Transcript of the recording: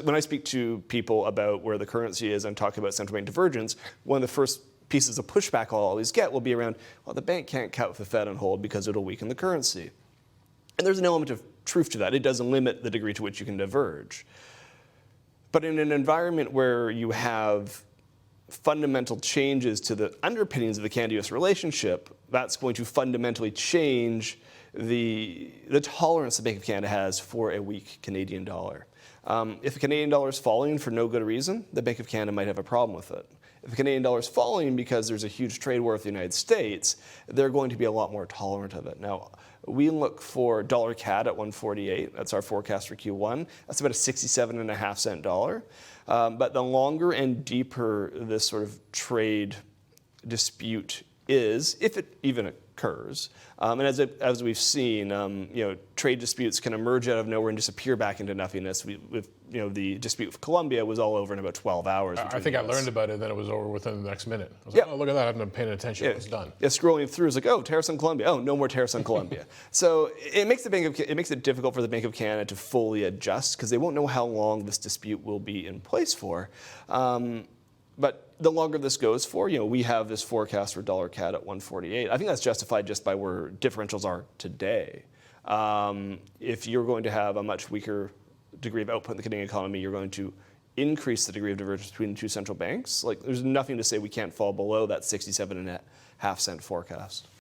When I speak to people about where the currency is and talk about central bank divergence, one of the first pieces of pushback I'll always get will be around, well, the bank can't cut with the Fed on hold because it'll weaken the currency. And there's an element of truth to that. It does limit the degree to which you can diverge. But in an environment where you have fundamental changes to the underpinnings of the Canada-US relationship, that's going to fundamentally change the tolerance the Bank of Canada has for a weak Canadian dollar. If the Canadian dollar is falling for no good reason, the Bank of Canada might have a problem with it. If the Canadian dollar is falling because there's a huge trade war with the United States, they're going to be a lot more tolerant of it. Now, we look for dollar CAD at 148. That's our forecast for Q1. That's about a 67.5 cent dollar. But the longer and deeper this sort of trade dispute is, if it even occurs, and as we've seen, trade disputes can emerge out of nowhere and disappear back into nothingness. The dispute with Colombia was all over in about 12 hours. I think I learned about it, and then it was over within the next minute. I was like, oh, look at that, I haven't been paying attention, it was done. Yeah, scrolling through, it's like, oh, tariffs on Colombia. Oh, no more tariffs on Colombia. So it makes it difficult for the Bank of Canada to fully adjust because they won't know how long this dispute will be in place for. But the longer this goes for, we have this forecast for dollar CAD at 148. I think that's justified just by where differentials are today. If you're going to have a much weaker degree of output in the Canadian economy, you're going to increase the degree of divergence between the two central banks. Like, there's nothing to say we can't fall below that 67.5 cent forecast.